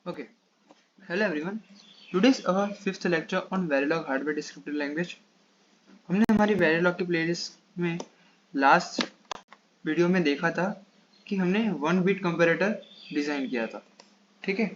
Okay, hello everyone. Today's our fifth lecture on Verilog Hardware Descriptive Language. हमने हमारी Verilog की playlist में last video में देखा था कि हमने 1 बिट कंपैरेटर डिजाइन किया था. ठीक है.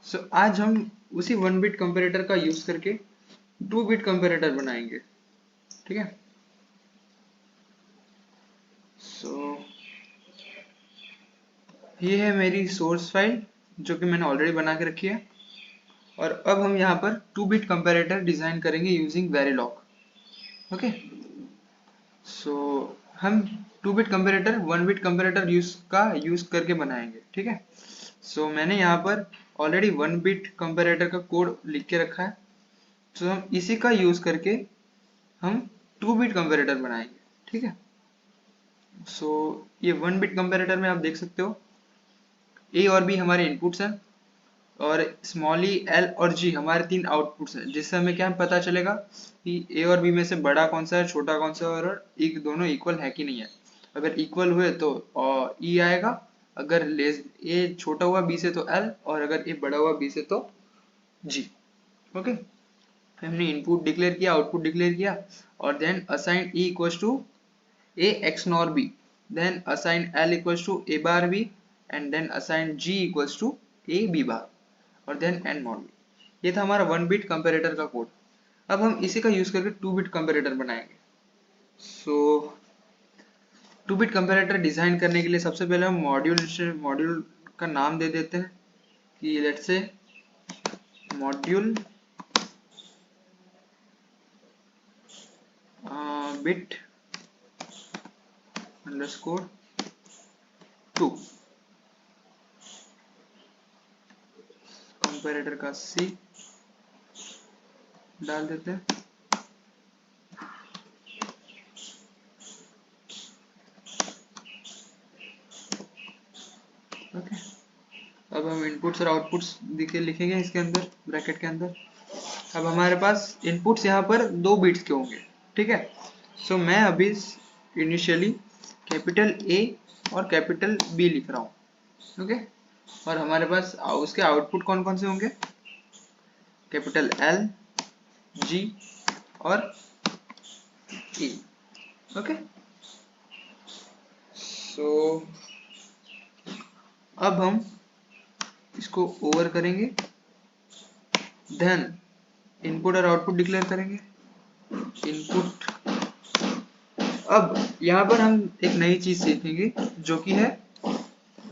सो आज हम उसी 1 बिट कंपैरेटर का यूज करके 2 बिट कंपैरेटर बनाएंगे. ठीक है. सो ये है मेरी सोर्स फाइल जो कि मैंने ऑलरेडी बना के रखी है. और अब हम यहाँ पर 2 बिट कंपैरेटर डिजाइन करेंगे यूजिंग वेरिलॉग. ओके. सो हम 2 bit comparator 1 bit comparator use करके बनाएंगे. ठीक है. सो मैंने यहाँ पर ऑलरेडी 1 बिट कंपैरेटर का कोड लिख के रखा है. तो हम इसी का यूज करके हम 2 बिट कंपैरेटर बनाएंगे. ठीक है. सो ये 1 बिट कंपैरेटर में आप देख सकते हो ए और बी हमारे इनपुट्स हैं और स्मॉल ई एल और जी हमारे 3 आउटपुट्स हैं, जिससे हमें क्या पता चलेगा कि ए और बी में से बड़ा कौन सा है, छोटा कौन सा है और एक दोनों इक्वल है कि नहीं है. अगर इक्वल हुए तो ई आएगा, अगर लेस ए छोटा हुआ बी से तो एल और अगर ए बड़ा हुआ बी से तो जी. ओके. हमने इनपुट डिक्लेयर किया, आउटपुट डिक्लेयर किया और then assign E equals to A XNOR B, then assign L equals to A bar B and then assign G equals to A B bar और then and mod. ये था हमारा 1 bit comparator का code. अब हम इसी का use करके 2 बिट कंपैरेटर बनाएंगे. सो 2 बिट कंपैरेटर डिजाइन करने के लिए सबसे पहले हम मॉड्यूल का नाम दे देते हैं कि let's say module bit underscore 2 comparator का सी डाल देते हैं. ओके. अब हम इनपुट्स और आउटपुट्स लिखेंगे इसके अंदर ब्रैकेट के अंदर. अब हमारे पास इनपुट्स यहाँ पर 2 बिट्स के होंगे. ठीक है. सो मैं अभी इनिशियली कैपिटल ए और कैपिटल बी लिख रहा हूँ. ओके. और हमारे पास उसके आउटपुट कौन कौन से होंगे, कैपिटल एल, जी और ई. ओके. सो अब हम इसको ओवर करेंगे, देन इनपुट और आउटपुट डिक्लेयर करेंगे. इनपुट. अब यहाँ पर हम एक नई चीज सीखेंगे जो कि है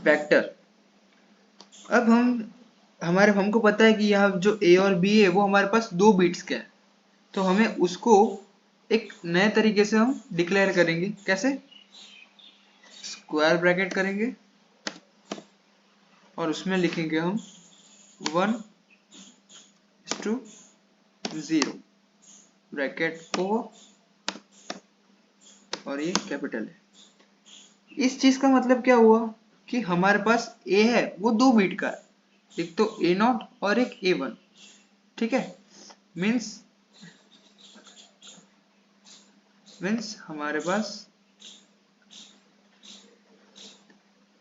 वेक्टर. अब हमको पता है कि यहाँ जो ए और बी है वो हमारे पास 2 बिट्स के हैं, तो हमें उसको एक नए तरीके से हम डिक्लेयर करेंगे. कैसे? स्क्वायर ब्रैकेट करेंगे और उसमें लिखेंगे हम 1:0 ब्रैकेट ओवर और ये कैपिटल है. इस चीज का मतलब क्या हुआ कि हमारे पास ए है वो 2 बिट का है, एक तो ए नॉट और एक ए वन. ठीक है. मीन्स हमारे पास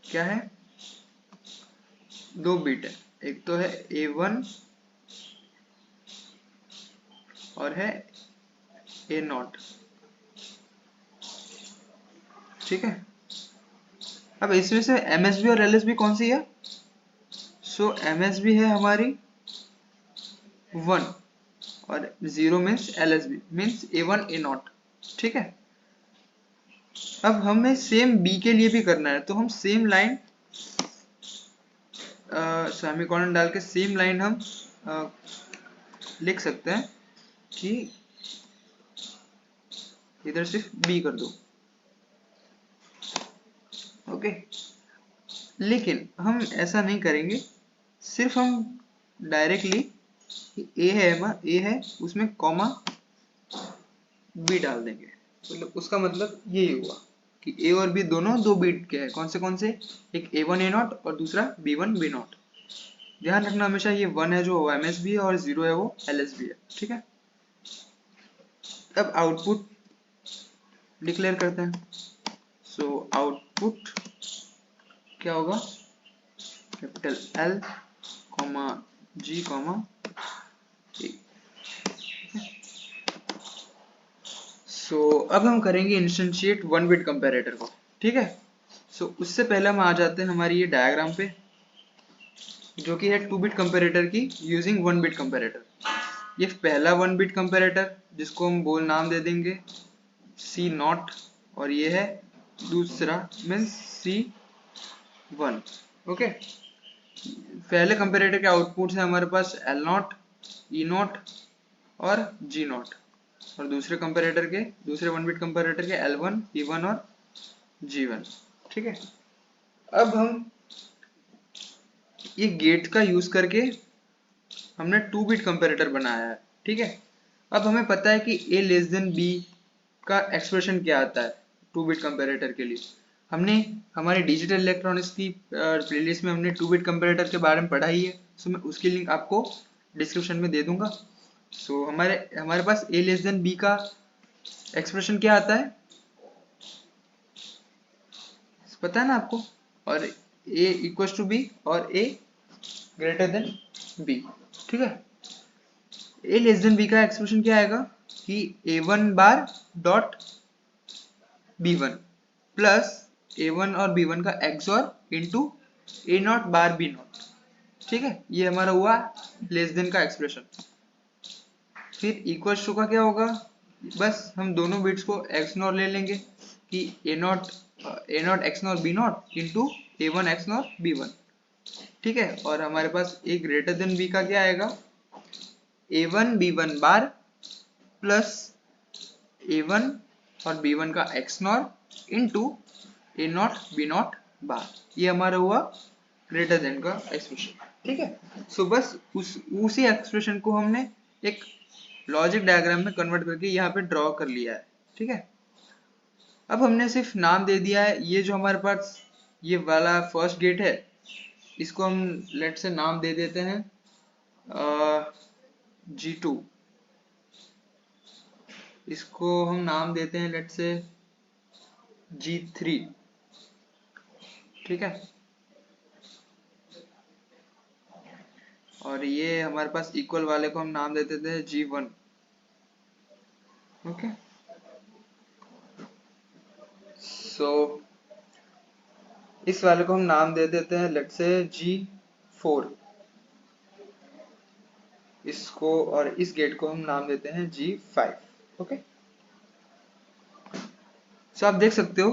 क्या है, 2 बिट है, एक तो है ए वन और है ए नॉट. ठीक है. अब इसमें से एमएसबी और एलएसबी कौन सी है? सो एमएसबी है हमारी 1 और 0 means LSB means A one A not. ठीक है. अब हमें सेम बी के लिए भी करना है, तो हम सेम लाइन सेमीकोलन डाल के सेम लाइन हम लिख सकते हैं कि इधर सिर्फ बी कर दो. ओके. लेकिन हम ऐसा नहीं करेंगे, सिर्फ हम डायरेक्टली ए है उसमें कॉमा बी डाल देंगे. मतलब उसका मतलब यही हुआ कि ए और बी दोनों 2 बिट के हैं. कौन से? एक ए वन ए नॉट और दूसरा बी वन बी नॉट. ध्यान रखना हमेशा ये 1 है जो एमएसबी है और 0 है वो एलएसबी है. ठीक है. अब आउटपुट डिक्लेयर करते हैं. सो आउटपुट क्या होगा, कैपिटल एल कॉमा जी कॉमा ए। सो अब हम करेंगे इंस्टेंशिएट वन बिट कंपैरेटर को, ठीक है। सो उससे पहले हम आ जाते हैं हमारी ये डायग्राम पे, जो कि है 2 बिट कंपैरेटर की यूजिंग 1 बिट कंपैरेटर। ये पहला 1 बिट कंपैरेटर जिसको हम बोल नाम दे देंगे C0, और ये है दूसरा मीन्स C1। ओके, पहले कंपैरेटर के आउटपुट है हमारे पास L0, E0 और G0, और दूसरे कंपैरेटर के दूसरे 1 बिट कंपैरेटर के L1, E1 और G1, ठीक है। अब हम ये गेट का यूज करके हमने 2 बिट कंपैरेटर बनाया है, ठीक है। अब हमें पता है कि a लेस देन b का एक्सप्रेशन क्या आता है 2 बिट कंपैरेटर के लिए। हमने हमारे डिजिटल इलेक्ट्रॉनिक्स की प्लेलिस्ट में हमने 2 बिट कंपैरेटर के बारे में पढ़ा ही है, सो मैं उसकी लिंक आपको डिस्क्रिप्शन में दे दूंगा। सो हमारे पास a लेस देन b का एक्सप्रेशन क्या आता है पता है ना आपको, और a इक्वल्स टू b और a ग्रेटर देन b, ठीक है। a लेस देन b का एक्सप्रेशन क्या आएगा कि a1 बार डॉट b1 प्लस a1 और b1 का XOR इंटू a0 बार b0, ठीक है। ये हमारा हुआ लेस देन का एक्सप्रेशन। फिर इक्वल्स टू का क्या होगा, बस हम दोनों बिट्स को XNOR ले लेंगे कि a0 XNOR b0 into a1 XNOR b1, ठीक है। और हमारे पास a ग्रेटर देन b का क्या आएगा, a1 b1 बार प्लस a1 और b1 का XNOR इंटू a0 b0 बार। ये हमारा हुआ ग्रेटर देन का एक्सप्रेशन, ठीक है। सो बस उसी एक्सप्रेशन को हमने एक लॉजिक डायग्राम में कन्वर्ट करके यहाँ पे ड्रॉ कर लिया है, ठीक है। अब हमने सिर्फ नाम दे दिया है, ये जो हमारे पास ये वाला फर्स्ट गेट है इसको हम लेट से नाम दे देते हैं G2, इसको हम नाम देते हैं लेट से G3, ठीक है। और ये हमारे पास इक्वल वाले को हम नाम देते थे G1, ओके। सो इस वाले को हम नाम दे देते हैं लेट से G4, इसको और इस गेट को हम नाम देते हैं G5, ओके। सो आप देख सकते हो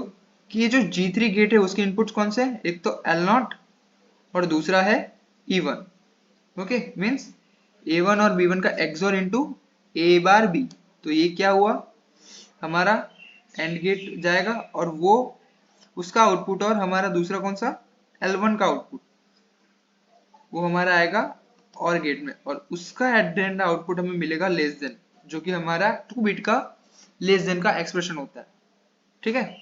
कि ये जो G3 गेट है उसके इनपुट्स कौन से हैं, एक तो L0 और दूसरा है E1, ओके। मीन्स A1 और B1 का XOR into A bar B, तो ये क्या हुआ हमारा एंड गेट जाएगा, और वो उसका आउटपुट और हमारा दूसरा कौन सा L1 का आउटपुट वो हमारा आएगा और गेट में, और उसका एट द एंड आउटपुट हमें मिलेगा लेस देन, जो कि हमारा 2 बिट का लेस देन का एक्सप्रेशन होता है, ठीक है।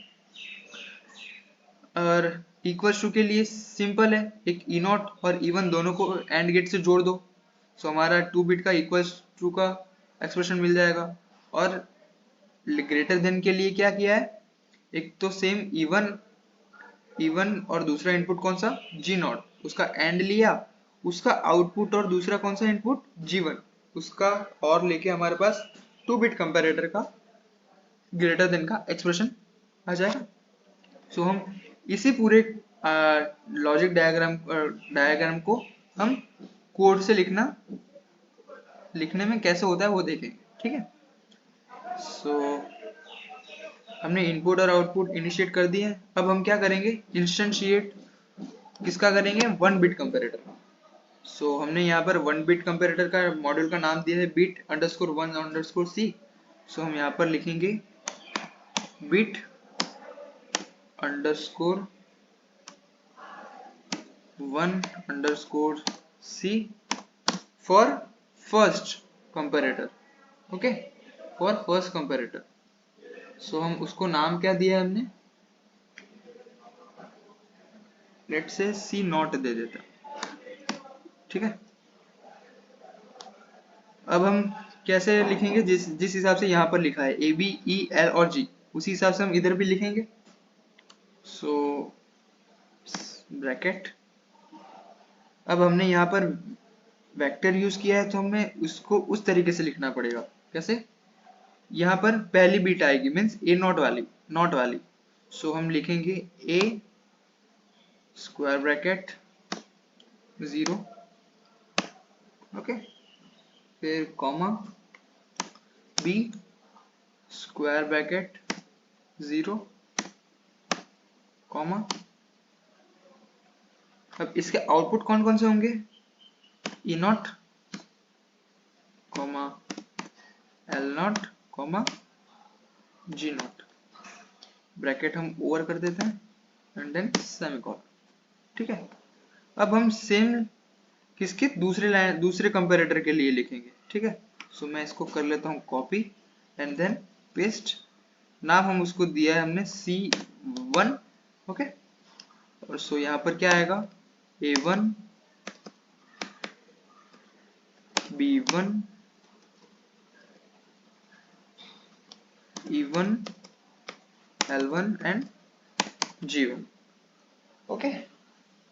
और इक्वल्स टू के लिए सिंपल है, एक E0 और E1 दोनों को एंड गेट से जोड़ दो, सो हमारा 2 बिट का इक्वल्स टू का एक्सप्रेशन मिल जाएगा। और ग्रेटर देन के लिए क्या किया है, एक तो सेम E1 और दूसरा इनपुट कौन सा G0, उसका एंड लिया, उसका आउटपुट और दूसरा कौन सा इनपुट G1 उसका और लेके हमारे पास 2 बिट कंपैरेटर का ग्रेटर देन का एक्सप्रेशन आ जाएगा। सो हम इसी पूरे लॉजिक डायग्राम को हम कोड से लिखने में कैसे होता है वो देखेंगे, ठीक है। सो हमने इनपुट और आउटपुट इनिशिएट कर दिए हैं। अब हम क्या करेंगे, इंस्टेंशिएट किसका करेंगे, 1 बिट कंपैरेटर। सो हमने यहाँ पर 1 बिट कंपैरेटर का मॉड्यूल का नाम दिया है bit _ 1 _ c। सो हम यहाँ पर लिखेंगे bit _ 1 _ c for first comparator, okay, for first comparator. So हम उसको नाम क्या दिया हमने, लेट से C0 दे देता, ठीक है। अब हम कैसे लिखेंगे, जिस हिसाब से यहाँ पर लिखा है A B E L और G, उसी हिसाब से हम इधर भी लिखेंगे। सो ब्रैकेट अब हमने यहाँ पर वेक्टर यूज किया है तो हमें उसको उस तरीके से लिखना पड़ेगा। कैसे? यहाँ पर पहली बीट आएगी मीन्स ए नॉट वाली। सो हम लिखेंगे ए स्क्वायर ब्रैकेट 0, ओके, फिर comma B square bracket 0, comma. अब इसके आउटपुट कौन कौन से होंगे? E not, comma L not, comma G not. Bracket हम ओवर कर देते हैं एंड देन सेमीकोलन। ठीक है, अब हम सेम किसके दूसरे कंपैरेटर के लिए लिखेंगे। ठीक है, सो मैं इसको कर लेता हूँ कॉपी एंड देन पेस्ट। नाम हम उसको दिया है हमने C1, ओके। और सो यहाँ पर क्या आएगा? A1 B1 E1 L1 and G1, okay.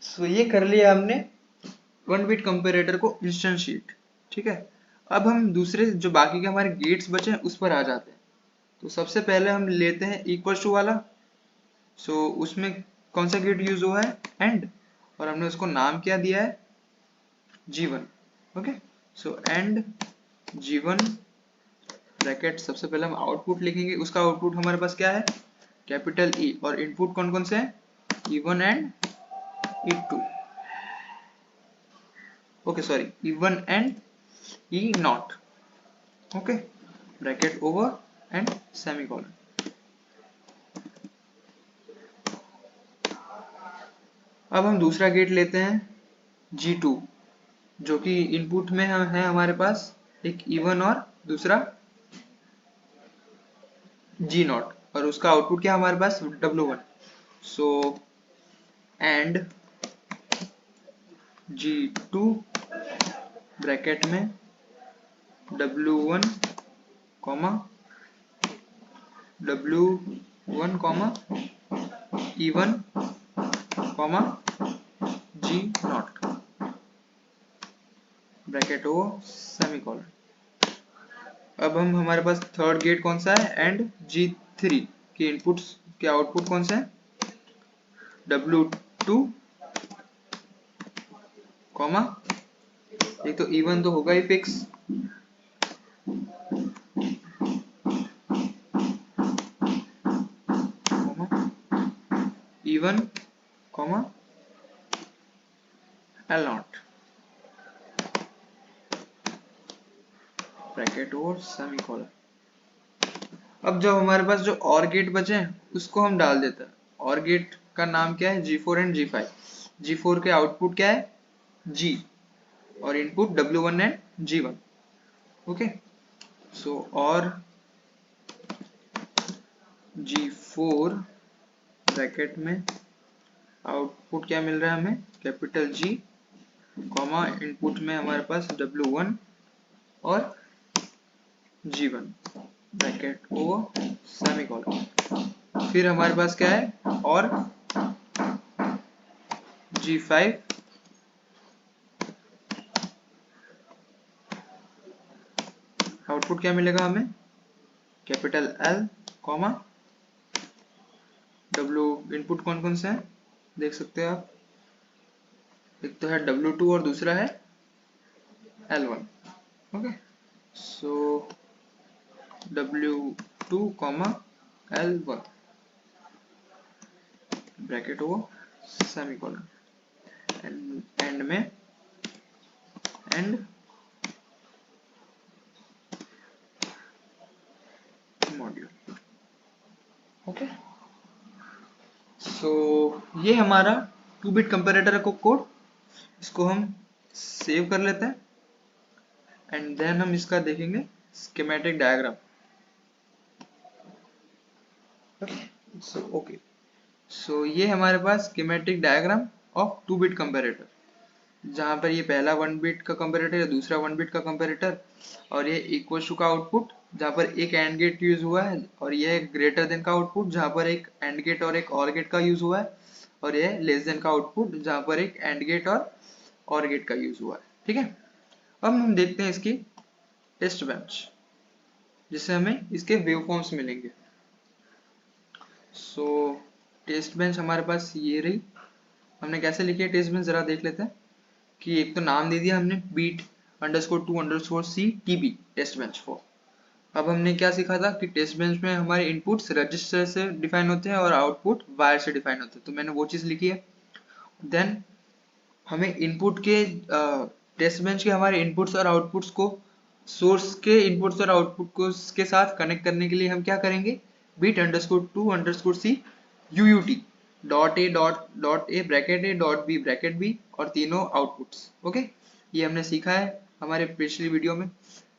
So ये कर लिया हमने 1 बिट कंपैरेटर को इंस्टेंशिएट। ठीक है, अब हम दूसरे जो बाकी के हमारे गेट्स बचे हैं उस पर आ जाते हैं। तो सबसे पहले हम लेते हैं इक्वल टू वाला। सो उसमें कौन सा गेट यूज हुआ है? एंड, और हमने उसको नाम क्या दिया है? G1, okay. So and G1 bracket, सबसे पहले हम आउटपुट लिखेंगे। उसका आउटपुट हमारे पास क्या है? कैपिटल E, और इनपुट कौन कौन से हैं? E1 and E2, okay sorry, E1 and E0, okay, bracket over and semicolon. अब हम दूसरा गेट लेते हैं G2, जो कि इनपुट में है हमारे पास एक E1 और दूसरा G0, और उसका आउटपुट क्या हमारे पास? W1। So and G2 bracket में W1 comma W1 comma E1 comma G0, bracket हो सेमीकोलन। अब हम हमारे पास थर्ड गेट कौन सा है? एंड G3 के इनपुट्स के आउटपुट कौन से हैं? W2 कॉमा, एक तो E1 तो होगा ही fix, E1 comma L0, bracket और सेमीकोलन। अब जो हमारे पास जो और गेट बचे हैं उसको हम डाल देते हैं। और गेट का नाम क्या है? G4 and G5। G4 के आउटपुट क्या है? G, और input W1 and G1, okay. सो और G4 ब्रैकेट में आउटपुट क्या मिल रहा है हमें? कैपिटल G, कॉमा इनपुट में हमारे पास W1 और G1, ब्रैकेट ओवर सेमीकोलन। फिर हमारे पास क्या है? और G5 आउटपुट क्या मिलेगा हमें? Capital L, comma W। Input कौन कौन से हैं देख सकते हैं आप? एक तो है W2 और दूसरा है L1, ओके। सो W2 कॉमा L1, ब्रैकेट हो सेमीकोलन, एंड में एंड मॉड्यूल, ओके। सो ये हमारा 2 बिट कंपैरेटर का कोड। इसको हम सेव कर लेते हैं एंड देन हम इसका देखेंगे स्कीमेटिक डायग्राम, ओके। सो ये हमारे पास schematic diagram of 2 bit comparator, जहां पर ये पहला 1 बिट का कंपैरेटर है, दूसरा 1 बिट का कंपैरेटर, और ये इक्वल टू का आउटपुट जहां पर एक एंड गेट यूज हुआ है, और ये ग्रेटर देन का आउटपुट जहां पर एक एंड गेट और एक और गेट का यूज हुआ है, और ये लेस देन का आउटपुट जहां पर एक एंड गेट और और गेट का यूज हुआ है। ठीक है, अब हम देखते हैं इसकी टेस्ट बेंच, जिससे हमें इसके वेवफॉर्म्स मिलेंगे। सो टेस्ट बेंच हमारे पास ये रही। हमने कैसे लिखी है टेस्ट बेंच, जरा देख लेते हैं। कि एक तो नाम दे दिया हमने, bit underscore 2 underscore C TB test bench 4। अब हमने क्या सीखा था कि टेस्ट बेंच में हमारे इनपुट्स रजिस्टर से डिफाइन होते हैं और आउटपुट वायर से डिफाइन होते हैं, तो मैंने वो चीज लिखी है। देन हमें इनपुट के टेस्ट बेंच के हमारे इनपुट्स और आउटपुट्स को सोर्स के इनपुट्स और आउटपुट को के साथ कनेक्ट करने के लिए हम क्या करेंगे, bit underscore 2 underscore C UUT dot A bracket A dot B bracket B और तीनों आउटपुट्स। ओके, ये हमने सीखा है हमारे पिछली वीडियो में।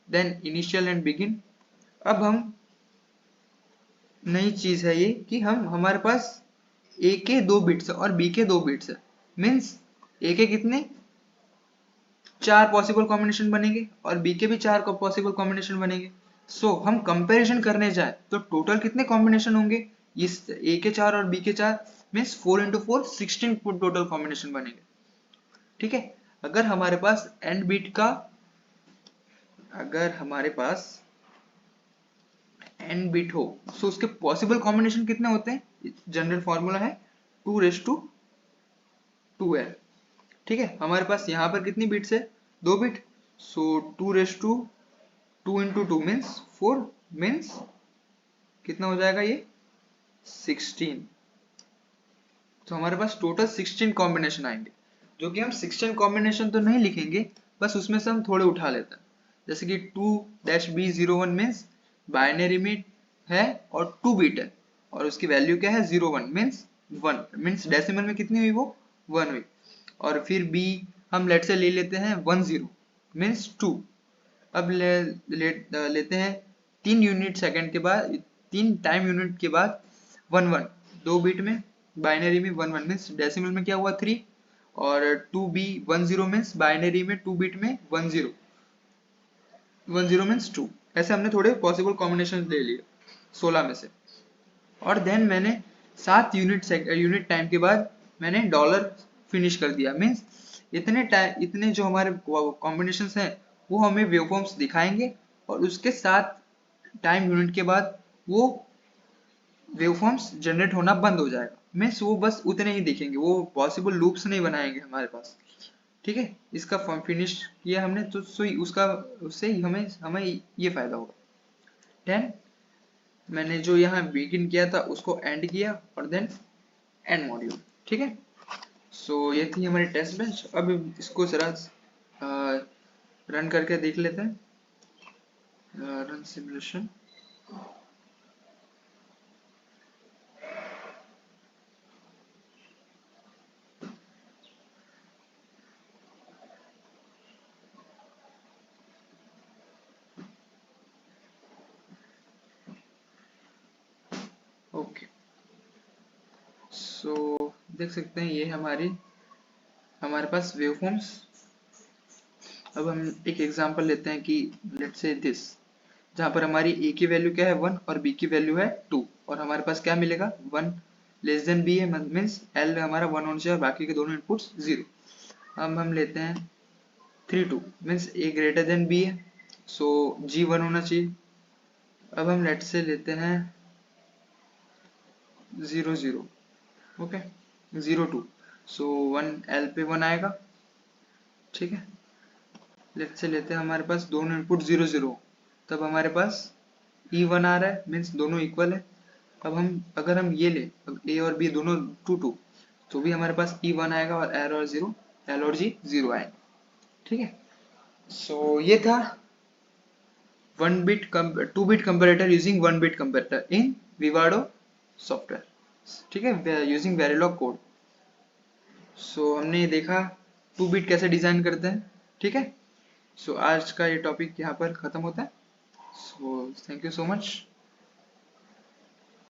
Then initial and begin. अब हम नई चीज है ये कि हम हमारे पास ए के 2 बिट्स और बी के 2 बिट्स है, मीन्स ए के कितने 4 पॉसिबल कॉम्बिनेशन बनेंगे और बी के भी 4 पॉसिबल कॉम्बिनेशन बनेंगे। सो हम कंपैरिजन करने जाए तो टोटल कितने कॉम्बिनेशन होंगे, इस ए के 4 और बी के 4 मीन्स 4 into 4 16 टोटल कॉम्बिनेशन बनेंगे। ठीक है, अगर हमारे पास एंड बिट का एन बिट हो तो उसके पॉसिबल कॉम्बिनेशन कितने होते हैं, जनरल फॉर्मूला है 2:2l। ठीक है, हमारे पास यहाँ पर कितनी बिट्स है, 2 बिट। सो 2 into 2 मीन्स 4 मीन्स कितना हो जाएगा ये 16। तो हमारे पास टोटल 16 कॉम्बिनेशन आएंगे, जो कि हम 16 कॉम्बिनेशन तो नहीं लिखेंगे, बस उसमें से हम थोड़े उठा लेते हैं। जैसे कि 2-B01 मीन्स बाइनरी में है और 2 बिट है और उसकी वैल्यू क्या है 01 मीन्स 1 मीन्स डेसिमल में कितनी हुई वो 1 हुई। और फिर B हम लेट से ले लेते हैं 10 मीन्स 2। अब लेते हैं 3 यूनिट सेकंड के बाद 3 टाइम यूनिट के बाद 11 2 बिट में बाइनरी में 11 मीन्स डेसिमल में क्या हुआ 3 और 2B10 मीन्स बाइनरी में 2 बिट में 10 मीन्स 2। ऐसे हमने थोड़े पॉसिबल कॉम्बिनेशन ले लिए 16 में से। और देन मैंने 7 यूनिट टाइम के बाद मैंने डॉलर फिनिश कर दिया, मीन्स इतने जो हमारे कॉम्बिनेशंस हैं वो हमें वेवफॉर्म्स दिखाएंगे और उसके 7 टाइम यूनिट के बाद वो वेवफॉर्म्स जनरेट होना बंद हो जाएगा, मीन्स वो बस उतने ही दिखेंगे, वो पॉसिबल लूप्स नहीं बनाएंगे हमारे पास। ठीक है, इसका फिनिश किया हमने तो उससे हमें ये फायदा होगा। देन मैंने जो यहाँ बिगिन किया था उसको एंड किया और देन एंड मॉड्यूल। ठीक है, सो ये थी हमारी टेस्ट बेंच। अब इसको जरा रन करके देख लेते हैं, रन सिमुलेशन। ओके, सो देख सकते हैं ये हमारे पास वेवफॉर्म्स। अब हम एक एग्जांपल लेते हैं कि लेट्स से दिस, जहाँ पर हमारी ए की वैल्यू क्या है 1 और बी की वैल्यू है 2 और हमारे पास क्या मिलेगा 1 लेस देन बी है, मीन्स एल हमारा 1 होना चाहिए और बाकी के दोनों इनपुट्स 0। अब हम लेते हैं 3-2 मीन्स ए ग्रेटर देन बी है, सो जी 1 होना चाहिए। अब हम लेट से लेते हैं 0-0, ओके 0-2, सो 1 एल पे 1 आएगा। ठीक है, लेट से लेते हैं हमारे पास दोनों इनपुट 0-0, तब हमारे पास E1 आ रहा है, मीन्स दोनों इक्वल है। अब अगर हम ये ले A और B दोनों 2-2 तो भी हमारे पास E1 आएगा और L और G 0 आएंगे। ठीक है, सो ये था 2 bit comparator using 1 bit comparator in Vivado software. ठीक है, यूजिंग वेरिलॉग कोड। सो हमने देखा 2 बिट कैसे डिजाइन करते हैं। ठीक है, सो आज का ये टॉपिक यहाँ पर खत्म होता है। So thank you so much.